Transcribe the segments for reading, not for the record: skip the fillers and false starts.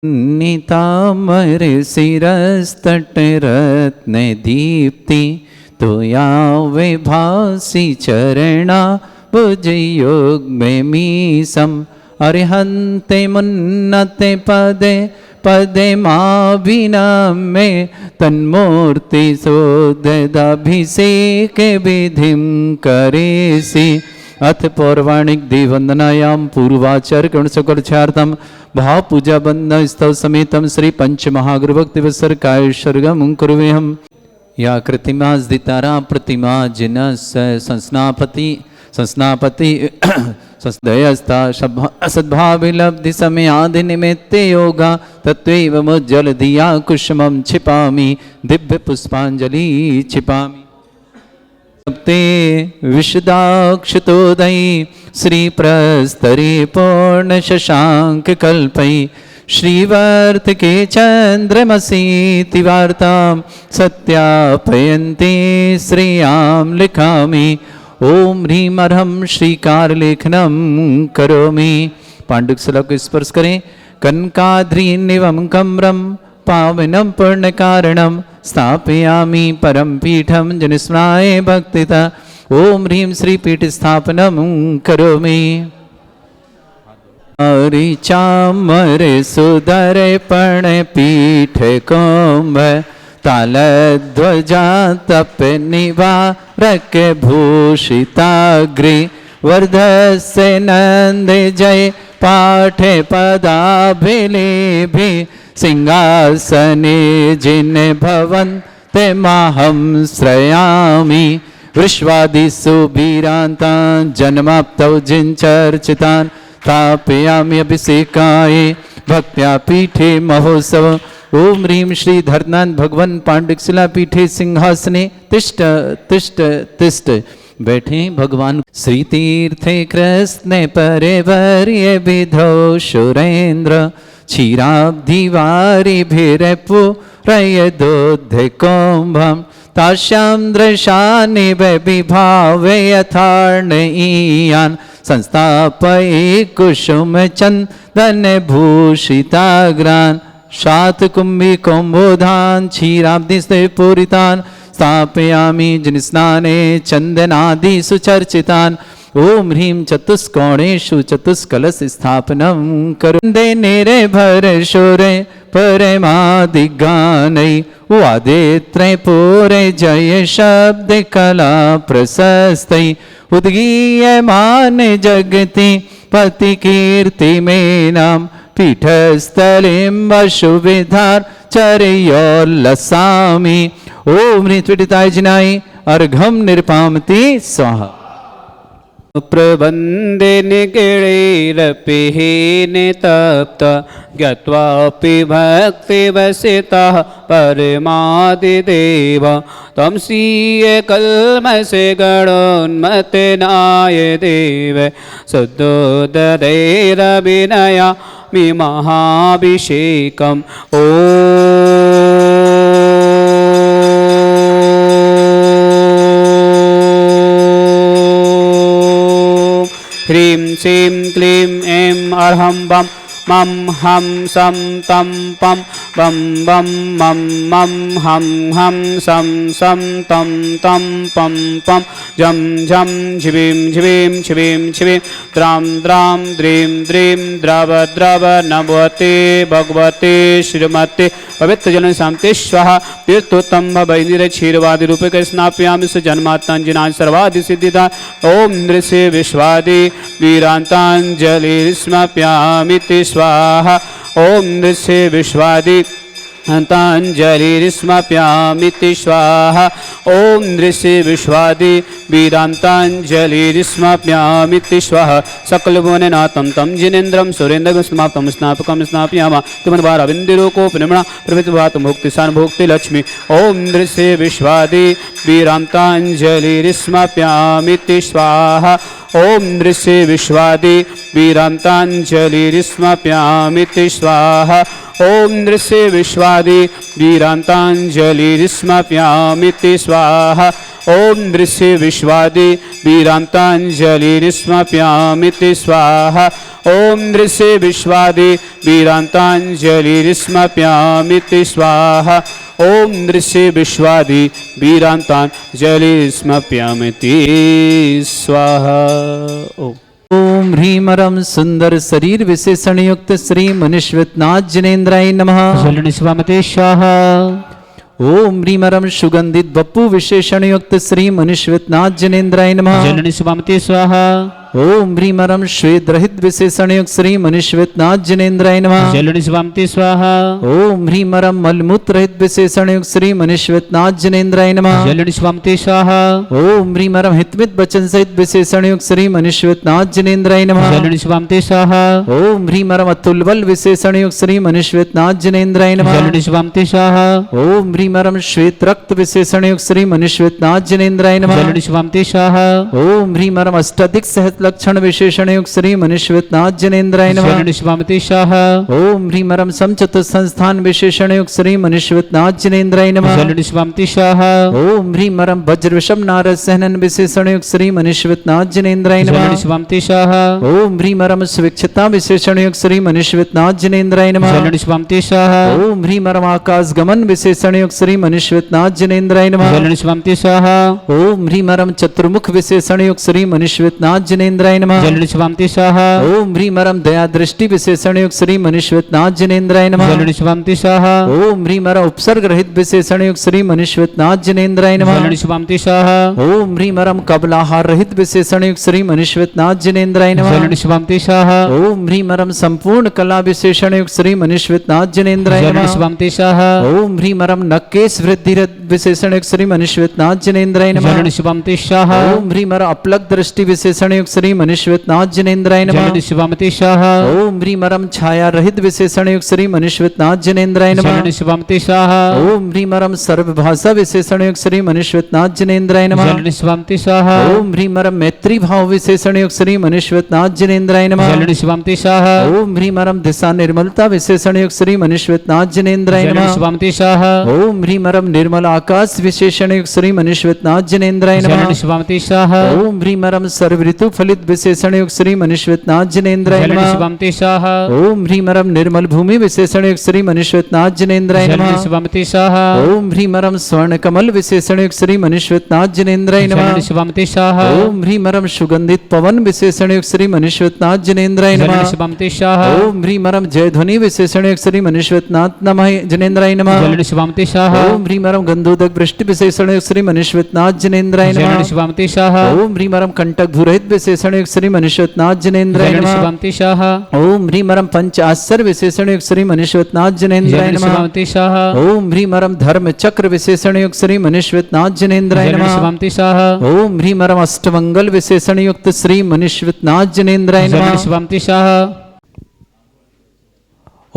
नीतामर शिरस्तट रत्न दीप्ति तोया विभासी चरणा भुज योग में मीसम अरिहंते मुन्नते पदे पदे माभिनामे तन्मूर्ति सोदभिषेक विधिम करेसि अथ पौर्वाणिक देववंदनायां पूर्वाचार्य करुणसकर्षार्थम भाव पूजा बंदन स्तव समेतम श्री पंच महागुरुभक्ति वत्सर काय सर्गम कुर्वेहम या कृतिमा दितारा प्रतिमा जिन संस्नापति सदयस्ता सद्भाविलब्धि समय आदि निमित्ते योगा तत्वैव मुज्जल दिया कुसुमं छिपामि दिव्य पुष्पांजलि छिपामि सप्ते विशदाक्षतोदयी श्री प्रस्तरी पूर्ण शशांक कल्पई श्रीवर्त के चंद्रमसी वार्तां सत्यापयन्ते श्रियां लिखामि ओम ह्रीम अर्हम श्रीकार लेखनम करोमि। पांडुक श्लोक को स्पर्श करें। कनकाद्रीनिवम कम्रम पावनम पूर्ण कारणम स्थापयामि परम पीठम जनस्मराय भक्तिता ओम ह्रीम श्री पीठ स्थापनम करोमि। चामर सुदर पण पीठ कोम्भ तालध्वजा तप निवारक भूषिताग्रे वर्धस्य नंद जय पाठ पदाभिलेभि सिंहासने जिन भवन्ते माहं श्रयामि विश्वादिषु वीरान्तान् जन्माप्तौ जिनचर्चितान् स्थापयामि अभिषेकाय भक्त्या पीठे महोत्सव ओम ह्रीम श्री धर्नान भगवान पांडुकशिला पीठे सिंहासने तिष्ठ तिष्ठ तिष्ठ बैठे भगवान। श्री तीर्थे कृष्ण परिवर्य विधो सुरेंद्र क्षीराब्धिवारि भिरपुरय दोध कुंभम ताश्यां दृशानि विभावे यथार्णयीयान् संस्थापये कुसुम चंदन भूषिताग्रान् शातकुंभी कुंभोधान क्षीराब्धिस्ते पूरितान स्थापयामि जिनस्नाने चंदनादि सुचर्चितान ओम ह्रीम चतुष्कोणेषु चतुष्कलश स्थापनं करुन्दे निरे भर शोरे परमादिगानै वादित्रै पूरे जय शब्द कला प्रशस्तै उद्गीयमान जगति पति कीर्ति में नाम पीठस्थलिं वशुविधार चर्योल्लसामि ओम ह्रीं जिनाय अर्घम निर्पामति स्वाहा। प्रबन्धे निगणैरपि नितप्त ज्ञात्वापि भक्तिवसितः परमादिदेव तं स्वीय कल्मषे गणोन्मत्तनाय देव शुद्धोदधैरभिनयामि महाभिषेकम् ॐ ह्रीं श्रीं क्लीं ऐं अर्हं बम मम हम सम तम पम बम बम मम मम हम सम सम तम तम पम पम झम झम झिवीं झिवीं छिवीं छिवीं द्रां द्रां द्रीं द्रीं द्रव द्रव नभवते भगवते श्रीमते पवित्र जन शांति स्वाहा। तीर्थोत्तम भवैनिर क्षीरवादि रूपे के स्नापयामि स जन्मात्तांजनान् सर्वादि सिद्धिदा ओम नृषे विश्वादि वीरांतांजलि स्मप्यामि स्वाहा ओम नृषे विश्वादि अंतांजलिस्मप्यामिति स्वाहा ओम नृषे विश्वादि वीरांतांजलिस्मप्यामिति स्वाहा सकलभुवननाथं तं जिनेन्द्रं सुरेन्द्रं समाप्तं स्नापकं स्नापयामः तुमद्वाराविन्दिरोको प्रेमणा प्रभृतिभात मुक्तिसान भुक्ति लक्ष्मी ओम नृषे विश्वादि वीरांतांजलिस्मप्यामिति स्वाहा ओम नृषे विश्वादि वीरांतांजलिस्मप्यामिति स्वाहा ओम नृषे विश्वादि वीरांतांजलिस्मप्यामिति स्वाहा ओम दृश्य विश्वादि वीरांतांजलिस्मप्यामिति स्वाहा ओम दृश्य विश्वादि वीरांतांजलिस्मप्यामिति स्वाहा ओम दृश्य विश्वादि वीरांतांजलिस्मप्यामिति स्वाहा। ओम ओम ह्रीमरम सुंदर शरीर विशेषण युक्त श्री मनुष्यनाथ जिनेन्द्राय नमः। जलनिस्वामते स्वाहा। ओम ह्रीमरम सुगंधित बप्पू विशेषण युक्त श्री मनुष्यनाथ जिनेन्द्राय नमः। जलनिस्वामते स्वाहा। ओम ह्रीमरम श्वेत रहित विशेषण युक्त श्री मनुष्यनाथ जिनेन्द्राय नमः। जलनिस्वामते स्वाहा। ओम ह्रीमरम मलमूत्र रहित विशेषण युक्त श्री मनुष्यनाथ जिनेन्द्राय नमः। जलनिस्वामते स्वाहा। ओम ह्रीमरम हितमित वचन सहित विशेषण युक्त श्री मनुष्यनाथ जिनेन्द्राय नमः। जलनिस्वामते स्वाहा। ओम ह्रीमरम अतुल बल विशेषण युक्त श्री मनुष्यनाथ जिनेन्द्राय नमः। जलनिस्वामते स्वाहा। ओम ह्रीमरम श्वेत रक्त विशेषण युक्त श्री मनुष्यनाथ जिनेन्द्राय नमः। जलनिस्वामते स्वाहा। ओम ह्रीमरम अष्टाधिक सहत लक्षण विशेषण युक्त श्री मनुष्यनाथ जिनेन्द्राय नमः। जलनिस्वामते स्वाहा। ओम ह्रीमरम समचतुर संस्थान विशेषण युक्त श्री मनुष्यनाथ जिनेन्द्राय नमः। जलनिस्वामते स्वाहा। ओम ह्रीमरम वज्र विषम नारद सहनन विशेषण युक्त श्री मनुष्यनाथ जिनेन्द्राय नमः। जलनिस्वामते स्वाहा। ओम ह्रीमरम स्वेच्छता विशेषण युक्त श्री मनुष्यनाथ जिनेन्द्राय नमः। जलनिस्वामते स्वाहा। ओम ह्रीमरम आकाश गमन विशेषण युक्त श्री मनुष्यनाथ जिनेन्द्राय नमः। जलनिस्वामते स्वाहा। ओम ह्रीमरम चतुर्मुख विशेषण युक्त श्री मनुष्यनाथ जिनेन्द्राय नमः। जलनिस्वामते स्वाहा। ओम ह्रीमरम दया दृष्टि विशेषण युक्त श्री मनुष्यनाथ जिनेन्द्राय नमः। जलनिस्वामते स्वाहा। ओम ह्रीमरम उपसर्ग रहित विशेषण युक्त श्री मनुष्यनाथ जिनेन्द्राय नमः। जलनिस्वामते स्वाहा। ओम ह्रीमरम कबलाहार रहित विशेषण युक्त श्री मनुष्यनाथ जिनेन्द्राय नमः। जलनिस्वामते स्वाहा। ओम ह्रीमरम संपूर्ण कला विशेषण युक्त श्री मनुष्यनाथ जिनेन्द्राय नमः। जलनिस्वामते स्वाहा। ओम ह्रीमरम नक्केश वृद्धि विशेषण युक्त श्री मनुष्यनाथ जिनेन्द्राय नमः। जलनिस्वामते स्वाहा। ओम ह्रीमरम अपलक दृष्टि विशेषण युक्त श्री मनुष्यनाथ जिनेन्द्राय नमः। जलनिस्वामते स्वाहा। ओम ह्रीमरम छाया रहित विशेषण युक्त श्री मनुष्यनाथ जिनेन्द्राय नमः। जलनिस्वामते स्वाहा। ओम ह्रीमरम सर्वभाषा विशेषण युक्त श्री मनुष्यनाथ जिनेन्द्राय नमः। जलनिस्वामते स्वाहा। ओम ह्रीमरम मैत्री भाव विशेषण युक्त श्री मनुष्यनाथ जिनेन्द्राय नमः। जलनिस्वामते स्वाहा। ओम ह्रीमरम दिशा निर्मलता विशेषण युक्त श्री मनुष्यनाथ जिनेन्द्राय नमः। जलनिस्वामते स्वाहा। ओम ह्रीमरम निर्मल आकाश विशेषण युक्त श्री मनुष्यनाथ जिनेन्द्राय नमः। जलनिस्वामते स्वाहा। ओम ह्रीमरम सर्व ऋतु फलित विशेषण युक्त श्री मनुष्यनाथ जिनेन्द्राय नमः। जलनिस्वामते स्वाहा। ओम ह्रीमरम निर्मल भूमि विशेषण युक्त श्री मनुष्यनाथ जिनेन्द्राय नमः। जलनिस्वामते स्वाहा। ओम ह्रीमरम स्वर्ण कमल विशेषण युक्त श्री मनुष्यनाथ जिनेन्द्राय नमः। जलनिस्वामते स्वाहा। ओम ह्रीमरम सुगंधित पवन विशेषण युक्त श्री मनुष्यनाथ जिनेन्द्राय नमः। जलनिस्वामते स्वाहा। ओम ह्रीमरम जय ध्वनि विशेषण युक्त श्री मनुष्यनाथ नमः जिनेन्द्राय नमः। जलनिस्वामते स्वाहा। ओम ह्रीमरम गंधोदक वृष्टि विशेषण युक्त श्री मनुष्यनाथ जिनेन्द्राय नमः। जलनिस्वामते स्वाहा। ओम ह्रीमरम कंटक भूरहित विशेषण युक्त श्री मनुष्यनाथ जिनेन्द्राय नमः। जलनिस्वामते स्वाहा। ओम ह्रीमरम पंच आश्चर्य विशेषण युक्त श्री मनुष्यनाथ जिनेन्द्राय नमः। जलनिस्वामते स्वाहा। ओम ह्रीमरम धर्म चक्र विशेषण युक्त श्री मनुष्यनाथ जिनेन्द्राय नमः। जलनिस्वामते स्वाहा। ओम ह्रीमरम अष्टमंगल विशेषण युक्त श्री मनुष्यनाथ जिनेन्द्राय नमः। जलनिस्वामते स्वाहा।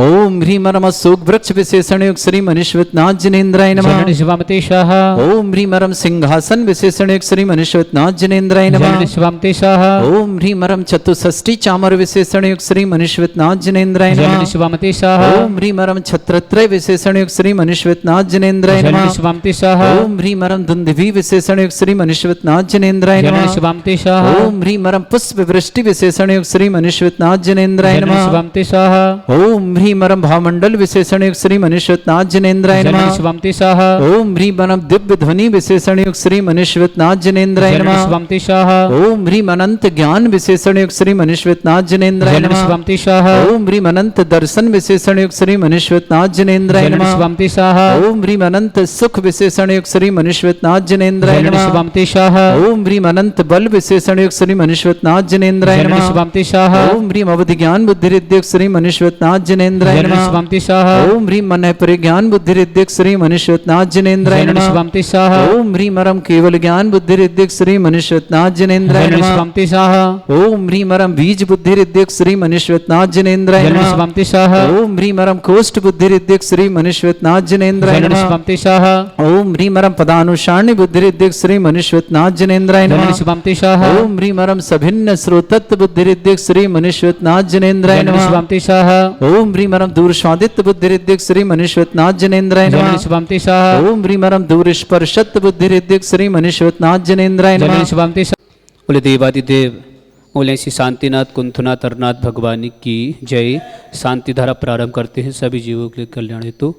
ओम ह्रीमरम अशोक वृक्ष विशेषण युक्त श्री मनुष्यनाथ जिनेन्द्राय नमः। जलनिस्वामते स्वाहा। ओम ह्रीमरम सिंहासन विशेषण युक्त श्री मनुष्यनाथ जिनेन्द्राय नमः। जलनिस्वामते स्वाहा। ओम ह्रीमरम चतुष्षष्टि चामर विशेषण युक्त श्री मनुष्यनाथ जिनेन्द्राय नमः। जलनिस्वामते स्वाहा। ओम ह्रीमरम छत्रत्रय विशेषण युक्त श्री मनुष्यनाथ जिनेन्द्राय नमः। जलनिस्वामते स्वाहा। ओम ह्रीमरम दुंदुभि विशेषण युक्त श्री मनुष्यनाथ जिनेन्द्राय नमः। जलनिस्वामते स्वाहा। ओम ह्रीमरम पुष्प वृष्टि विशेषण युक्त श्री मनुष्यनाथ जिनेन्द्राय नमः। जलनिस्वामते स्वाहा। ओम ह्रीमरम भावमंडल विशेषण युक्त श्री मनुष्यनाथ जिनेन्द्राय नमः। जलनिस्वामते स्वाहा। ओम ह्रीमरम दिव्य ध्वनि विशेषण युक्त श्री मनुष्यनाथ जिनेन्द्राय नमः। जलनिस्वामते स्वाहा। ओम ह्रीम अनंत ज्ञान विशेषण युक्त श्री मनुष्यनाथ जिनेन्द्राय नमः। जलनिस्वामते स्वाहा। ओम ह्रीम अनंत दर्शन विशेषण युक्त श्री मनुष्यनाथ जिनेन्द्राय नमः। जलनिस्वामते स्वाहा। ओम ह्रीम अनंत सुख विशेषण युक्त श्री मनुष्यनाथ जिनेन्द्राय नमः। जलनिस्वामते स्वाहा। ओम ह्रीम अनंत बल विशेषण युक्त श्री मनुष्यनाथ जिनेन्द्राय नमः। जलनिस्वामते स्वाहा। ओम ह्रीम अवधि ज्ञान बुद्धि युक्त श्री मनुष्यनाथ जिनेन्द्राय नमः। जलनिस्वामते स्वाहा। ओम ह्रीम मन परिज्ञान बुद्धि युक्त श्री मनुष्यनाथ जिनेन्द्राय नमः। जलनिस्वामते स्वाहा। ओम ह्रीमरम केवल ज्ञान बुद्धि युक्त श्री मनुष्यनाथ जिनेन्द्राय नमः। जलनिस्वामते स्वाहा। ओम ह्रीमरम बीज बुद्धि युक्त श्री मनुष्यनाथ जिनेन्द्राय नमः। जलनिस्वामते स्वाहा। ओम ह्रीमरम कोष्ठ बुद्धि युक्त श्री मनुष्यनाथ जिनेन्द्राय नमः। जलनिस्वामते स्वाहा। ओम ह्रीमरम पदानुसारणी बुद्धि युक्त श्री मनुष्यनाथ जिनेन्द्राय नमः। जलनिस्वामते स्वाहा। ओम ह्रीमरम सभिन्न श्रोतत्व बुद्धि युक्त श्री मनुष्यनाथ जिनेन्द्राय नमः। जलनिस्वामते स्वाहा। ओम ह्रीमरम दूर स्वादित्य बुद्धिरिद्धिक श्री मनीश्वतनाथ जनेन्द्राय नमः। जलन शुभम ते सह ओम ह्रीमरम दूर स्पर्शत्य बुद्धिरिद्धिक श्री मनीश्वतनाथ जनेन्द्राय जलन नमः। शुभम ते सह। बोले देवादिदेव बोले श्री शांतिनाथ कुंथनाथ अरनाथ भगवान की जय। शांति धारा प्रारंभ करते हैं सभी जीवों के कल्याण हेतु।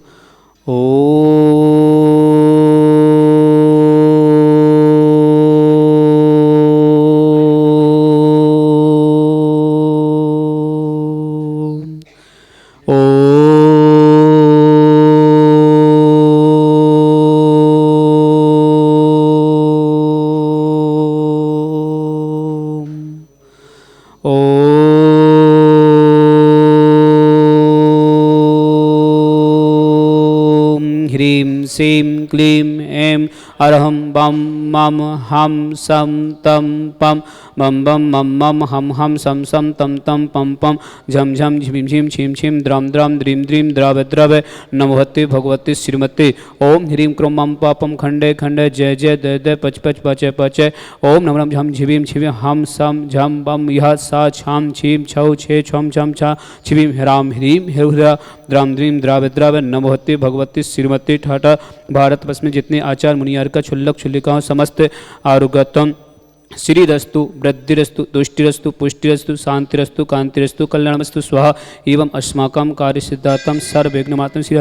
ह्रीं श्रीं क्लीं ऐं अरहं बम मम हम सम तम पम बम बम मम मम हम हम सम सम तम तम पम पम झम झम झिम झिम छिम छिम द्रम द्रम द्रीम द्रीम द्रव द्रव नमोहते भगवते श्रीमते। ओम ह्रीं क्रों मम पापम खंडे खंडे जय जय दय दय पच पच पचय पचय। ओम नमरम झम झिवीम छिवीम हम सम झम बम यह सा छाम छीम छौ छे छम छम छा छिवीम ह्राम ह्रीं हिरा द्राम द्रीम द्राव द्रव नमोहते भगवते श्रीमते। ठाठा भारतवर्ष में जितने आचार मुनियार का क्षुल्लक क्षुल्लिकाओं समस्त आरुगतम श्रीरस्तु वृद्धिरस्तु तुष्टिरस्तु पुष्टिरस्तु शांतिरस्तु कांतिरस्तु कल्याणमस्तु स्वाहा एवं अस्माकं कार्यसिद्धार्थं सर्वविघ्नमात्रं श्री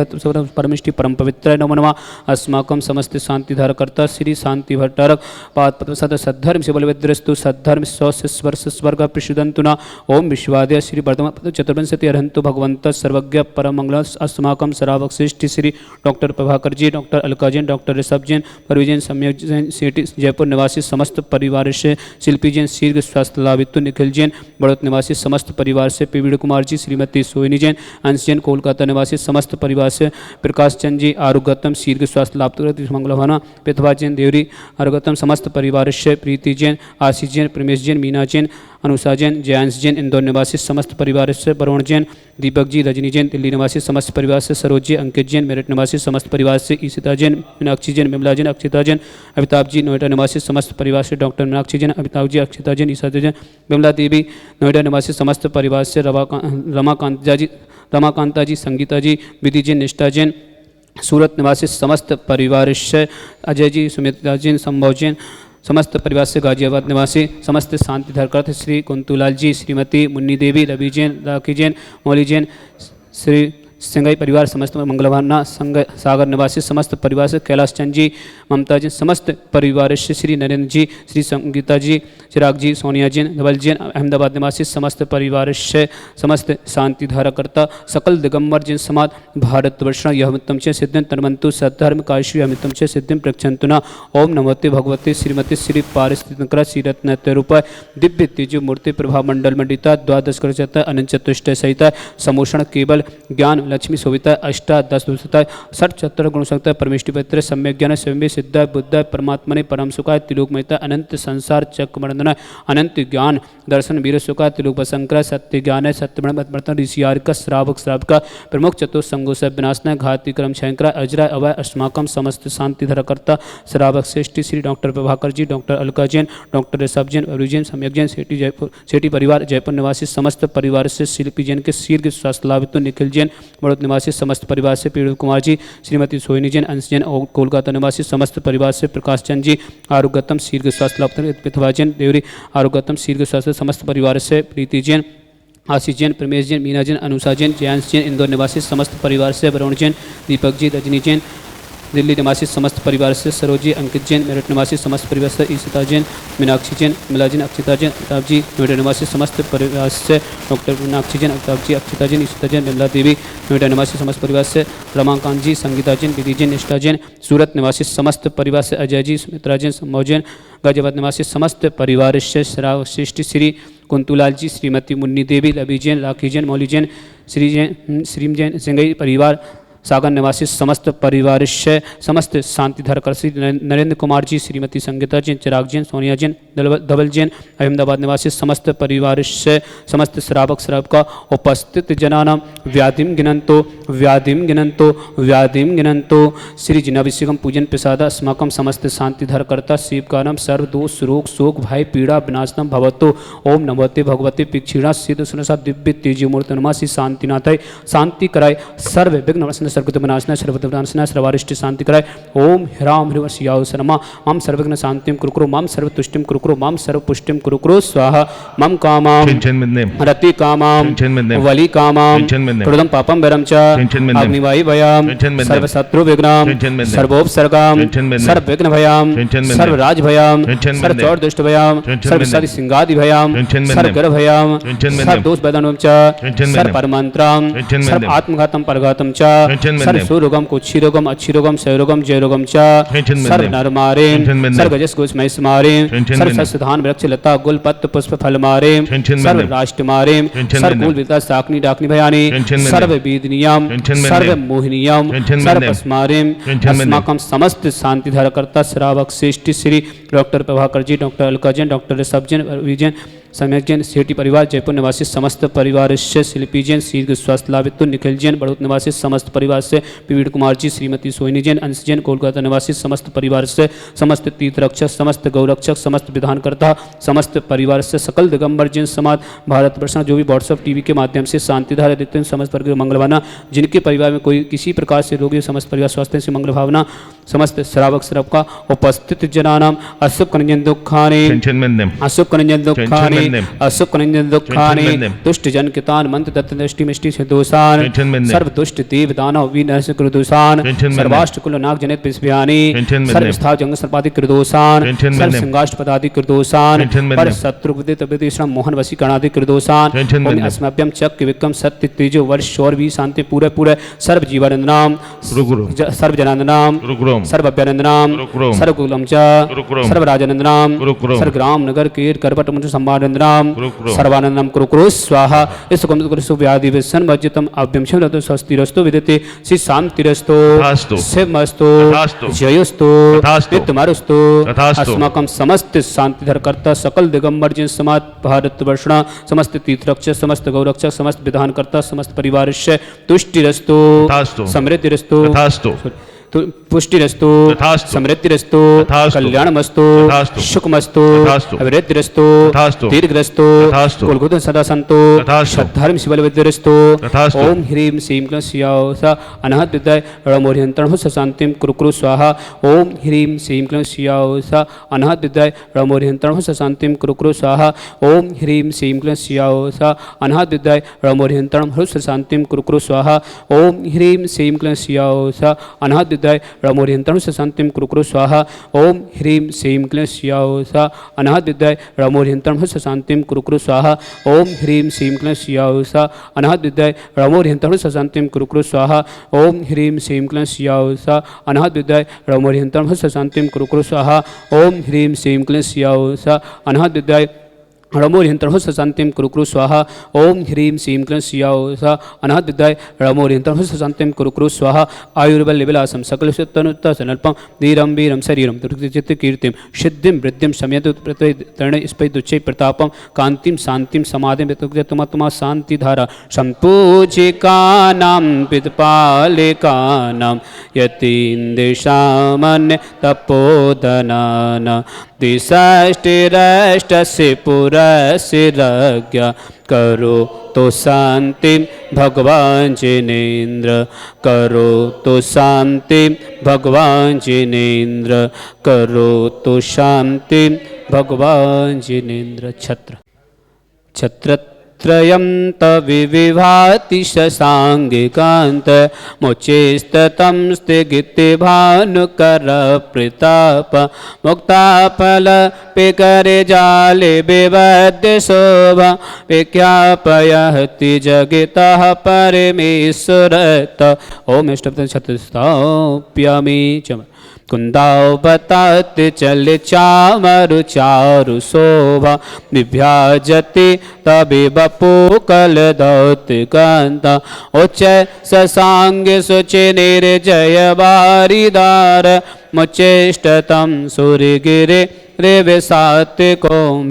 परमिष्टि परम पवित्र नमो नमः। अस्माकं समस्त शांतिधारकर्ता श्री शांति भट्टारक पाद सद सद्धर्म से बलविद्रस्तु सद्धर्म स्वर्ष स्वर्ग प्रसिदंतु न। ओम विश्वादय श्री वर्धमान चतुर्विंशति अरहंतु भगवंत सर्वज्ञ परम मंगल अस्माकं सरावक श्रेष्ठ Shri doctor Prabhakar ji, doctor Alka Jain, doctor Rishabh Jain, परवीजन सम्यक जैन, सिटी जयपुर निवासी समस्त परिवार से शिल्पी जैन, शीर्घ स्वास्थ्य लाभित्व निखिल जैन, बड़ौत निवासी समस्त परिवार से पीवीड कुमार जी, श्रीमती सोहिनी जैन, अंश जैन, कोलकाता निवासी समस्त परिवार से प्रकाश चंद जी, आरुगतम शीर्घ स्वास्थ्य लाभ मंगलभाना, पिथवा जैन, देवरी आरुगतम समस्त परिवार से प्रीति जैन, आशीष जैन, प्रमेश जैन, मीना जैन, अनुषा जैन, जयांश जैन, इंदौर निवासी समस्त परिवार से वरुण जैन, दीपक जी, रजनी जैन, दिल्ली निवासी समस्त परिवार से सरोज जी, अंकित जैन, मेरठ निवासी समस्त परिवार से ईशिता जैन, मीनाक्षी जैन, विमला जैन, अक्षिता जैन, अमिताभ जी, नोएडा निवासी समस्त परिवार से डॉक्टर मीनाक्षी जैन, अमिताभ जी, अक्षिता जैन, ईशा जैन, विमला देवी, नोएडा निवासी समस्त परिवार से रमाकांता जी, संगीता जी, विधि जैन, निष्ठा जैन, सूरत निवासी समस्त परिवार से अजय जी, सुमित्रा जैन, संभव जैन, समस्त परिवार से गाजियाबाद निवासी समस्त शांति धरकर्त श्री कुंतूलाल जी, श्रीमती मुन्नी देवी, रवि जैन, राखी जैन, मौली जैन, श्री सिंगाई परिवार समस्त मंगलभाना संग सागर निवासी समस्त परिवार से कैलाश चंद जी, ममता जी, समस्त परिवार से श्री नरेंद्र जी, श्री संगीता जी, चिराग जी, सोनिया जैन, धवल जैन, अहमदाबाद निवासी समस्त परिवार से समस्त शांति धाराकर्ता सकल दिगंबर जैन समाज भारतवर्ष यहमितम च सिद्धिं तन्वन्तु सद्धर्म काश्री अमितम च सिद्धिं प्रक्षन्तु न। ओम नमोते भगवते श्रीमती श्री पारिस्थितिकर श्रीरत्नरूपाय दिव्य तेजो मूर्ति प्रभा मंडल मंडिता द्वादश कर अनंत चतुष्ट सहिता समोषण केवल ज्ञान लक्ष्मी शोभिता अष्टादश दुष्टता षट चतर गुण सकता परमेष्टि पवित्र सम्यक ज्ञान स्वयं सिद्धाय बुद्धाय परमात्मने परम सुखाय त्रिलोकमयता अनंत संसार चक्र मंडन अनंत ज्ञान दर्शन वीर सुखा त्रिलोक शंकर सत्य ज्ञान सत्यमण ऋषियार का श्रावक श्रावका प्रमुख चतुर्संगो से विनाशना घाती क्रम शंकर अजरा अवय अस्माकम समस्त शांति धरकर्ता श्रावक श्रेष्ठी Shri doctor Prabhakar ji, doctor Alka Jain, doctor Rishabh Jain, अरु जैन, सम्यक जैन, सेठी परिवार जयपुर निवासी समस्त परिवार से शिल्पी जैन के शीर्घ स्वास्थ्य लाभित्व निखिल जैन, बड़ौत निवासी समस्त परिवार से पीड़ित कुमार जी, श्रीमती सोहिनी जैन, अंश जैन और कोलकाता निवासी समस्त परिवार से प्रकाश चंद जी, आरुगतम शीर्घ स्वास्थ्य लाभ पिथवा जैन, देवरी आरुगतम शीर्घ स्वास्थ्य समस्त परिवार से प्रीति जैन, आशीष जैन, प्रमेश जैन, मीना जैन, अनुषा जैन, जयांश जैन, इंदौर निवासी समस्त परिवार से वरुण जैन, दीपक जी, रजनी जैन, दिल्ली निवासी समस्त परिवार से सरोजी, अंकित जैन, मेरठ निवासी समस्त परिवार से ईशिता जैन, मीनाक्षी जैन, मिला जैन, अक्षिता जैन, अमिताभ जी, नोएडा निवासी समस्त परिवार से डॉक्टर मीनाक्षी जैन, अमिताभ जी, अक्षिता जैन, ईशिता जैन, विमला देवी, नोएडा निवासी समस्त परिवार से रमाकांत जी, संगीता जैन, विधि जैन, निष्ठा जैन, सूरत निवासी समस्त परिवार से अजय जी, सुमित्रा जैन, संभव जैन, गाजियाबाद निवासी समस्त परिवार से श्रेष्ठ श्री कुंतूलाल जी, श्रीमती मुन्नी देवी, रवि जैन, राखी जैन, मौली जैन, श्री जैन, सिंगई परिवार सागर निवासी समस्त परिवार से समस्त शांति धरकर श्री नरेंद्र कुमार जी, श्रीमती संगीता जैन, चिराग जैन, सोनिया जैन, धवल जैन, अहमदाबाद निवासी समस्त परिवार से समस्त श्रावक श्रावका उपस्थित जनानां व्याधिं गिनन्तो श्री जिनाभिषेकं पूजन प्रसाद अस्माकं समस्त शांतिधर कर्ता शिवकानं सर्वदोष रोग शोक भय पीड़ा विनाशनम भवतो। ओम नमोते भगवते पिक्षीणा सिद्ध सुनसा दिव्य तेजी मूर्ति नमासि शांतिनाथाय शांति कराय सर्व विघ्न नाशनाय सर्वगत विनाशनाय सर्वगत विनाशनाय सर्वारिष्ट शांति कराय। ओम ह्राम ह्रीं शियाय सनमा माम सर्वविघ्न शांतिं कुरुकुरु माम सर्वतुष्टिं कुरुकुरु माम सर्वपुष्टिं कुरुकुरु स्वाहा मम कामां रति कामां वली कामां कृतं पापं वरं च अग्निवायु भयां सर्वशत्रु विघ्नां सर्वोपसर्गां सर्वविघ्न भयां सर्वराज भयां सर्वचौर दुष्ट भयां सर्वसादि सिंगादि भयां सर्वगर भयां सर्वदोष वेदनों च सर्वपरमंत्रां सर्व आत्मघातं परघातं च सर्वसुरोगं कुक्षिरोगं अच्छिरोगं क्षयरोगं जयरोगं च सर्वनरमारें सर्वगजस गोस्मय स्मारें सर्वसधान वृक्ष लता गुल पत्र पुष्प फल मारें सर्वराष्ट्र मारें सर्वकुल विता साकनी डाकनी भयानि सर्ववेदनीयां सर्वमोहिनीयां सर्वस्मारें अस्माकं समस्त शांतिधारा कर्ता श्रावक श्रेष्ठ Shri doctor Prabhakar ji doctor Alka Jain doctor Rishabh Jain Vijayan सम्यक जैन सेठी परिवार जयपुर निवासी समस्त परिवार से शिल्पी जैन शीघ्र स्वास्थ्य लाभित्व निखिल जैन बड़ौत निवासी समस्त परिवार से पीवीर कुमार जी श्रीमती सोहिनी जैन अंश जैन कोलकाता निवासी समस्त परिवार से समस्त तीर्थ रक्षक समस्त गौरक्षक समस्त विधानकर्ता समस्त परिवार से सकल दिगंबर जैन समाज भारत वर्ष जो भी व्हाट्सअप टीवी के माध्यम से शांतिधारा देते हैं समस्त वर्ग मंगल भावना जिनके परिवार में कोई किसी प्रकार से रोगी समस्त परिवार स्वास्थ्य से मंगल भावना समस्त श्रावक श्रावका उपस्थित जनानाम अशुभ कनिजन दुखानि अशुभ कनिजन दुखानि अशुभ कनिजन दुखानि दुष्ट जन कितान मंत्र दत्त दृष्टि मिष्टि से दोषान सर्व दुष्ट देव दानव विनाश कृदोषान सर्वाष्ट कुल नाग जनित पिस्भयानि सर्व स्थाव जंग सर्पादि कृदोषान सर्व संगाष्ट पदादि कृदोषान पर शत्रु विदित विदिश्रम मोहन वसी गणादि कृदोषान ओम अस्मभ्यम चक्र विक्रम सत्य तेजो वर्ष और भी शांति पूरे पूरे सर्व जीवानंद नाम सर्व जनानंद नाम सर्व अभ्यानंद नाम सर्व कुलम च सर्व राजानंद नाम सर्व ग्राम नगर कीर करपट मुझ संवानंद नाम सर्वानंदम कुरुकुरु स्वाहा इस कुमकुरु व्याधि विसन वज्जितम अभ्यम शिवरतो स्वस्तिरस्तु विदिते श्री शांतिरस्तु शिवमस्तु जयस्तु वित्तमरस्तु अस्माकं समस्त शांतिधर कर्ता सकल दिगंबर जैन समाज भारत वर्षणा समस्त तीर्थरक्षक समस्त गौरक्षक समस्त विधानकर्ता समस्त परिवार से तुष्टिरस्तु समृद्धिरस्तु पुष्टिरस्तु समृद्धिरस्तु कल्याणमस्तु सुखमस्तु अभिवृद्धिरस्तु दीर्घरस्तु कुलगुण सदा संतो श्रद्धार्म शिवलविद्यरस्तु ओम ह्रीं श्रीं क्लीं शियासा अनहत विद्याय रमोरियंत्रण हो शांतिम कुरुकुरु स्वाहा ओम ह्रीं श्रीं क्लीं शियासा अनहत विद्याय रमोरियंत्रण हो शांतिम कुरुकुरु स्वाहा ओम ह्रीं श्रीं क्लीं शियासा अनहत विद्याय रमोरियंत्रण हो शांतिम कुरुकुरु स्वाहा ओम ह्रीं श्रीं क्लीं शियासा अनहत रमोरियंत्रण से शांतिम कुरुकुरु स्वाहा ओम ह्रीं श्रीं क्लीं शियासा अनहत विद्याय रमोरियंत्रण से शांतिम कुरुकुरु स्वाहा ओम ह्रीं श्रीं क्लीं शियासा अनहत विद्याय रमोरियंत्रण से शांतिम कुरुकुरु स्वाहा ओम ह्रीं श्रीं क्लीं शियासा अनहत विद्याय रमोरियंत्रण से शांतिम कुरुकुरु स्वाहा ओम ह्रीं श्रीं क्लीं शियासा अनहत विद्याय रमोरियंत्रण हो शांतिम कुरुकुरु स्वाहा ओम ह्रीं श्रीं क्लीं शियासा अनहत विद्याय रमोरियंत्रण हो शांतिम कुरुकुरु स्वाहा आयुर्बल विलासम सकल सुतनुत्ता सनल्पम धीरम वीरम शरीरम दुर्गचित कीर्तिम सिद्धिं वृद्धिं समयत तरण स्पै दुच्चै प्रतापम कांतिम शांतिम समाधिं वितुक्तमा शांति धारा संपूजिकानां पितपालिकानां यतीन्द्रशामन्य तपोधनानां दिशाष्टिरष्टस्य पुरस्सिरज्ञा करो तो शांति भगवान जिनेन्द्र करो तो शांति भगवान जिनेन्द्र करो तो शांति भगवान जिनेन्द्र छत्र छत्र त्रयं तविविभाति शशाङ्गिकान्त मुचेस्ततं स्थिगिते भानुकर प्रताप मुक्ताफल पिकरे जाले विवद्य शोभा विज्ञापयति जगितः परमेश्वरत ओम इष्टपद छत्रस्थाप्यामि च कुन्दावतात चल चामरु चारु शोभा विभ्याजति तबि बपु कल दौत कांता उच्च ससांग सुचि निर्जय बारिदार मुच्चेष्टतं सूर्यगिरे रेवे सात्विकोम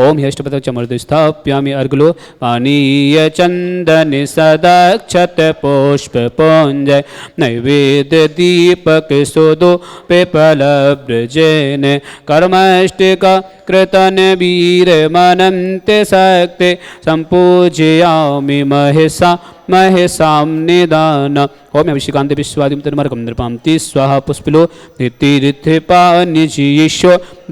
ओम ह्यष्टपदचमर्द स्थाप्यामि अर्गलो पानीय चंदन सदक्षत पुष्प पुंज नैवेद्य दीपक सुदो पेपल ब्रजेन कर्मष्टिका कृतन वीर मनन्ते शक्ति संपूजयामि महिषा महेशां निदान ओम अभिषेकांत विश्वादिम तन्मर्कं नृपांति स्वाहा पुष्पिलो नितिरिथिपानिजीशो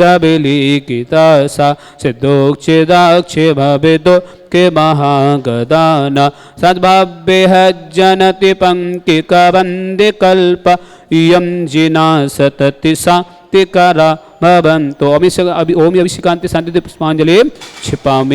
दबिलिकितासा सिद्धोक्षेदाक्षे भवेदो के महागदान सद्भाव्यः जनति पंकिकवन्दे कल्प इयं जिना सतति सात्विकरा भवन्तो ओम अभिषेकांत शांति पुष्पांजलि क्षिपामि।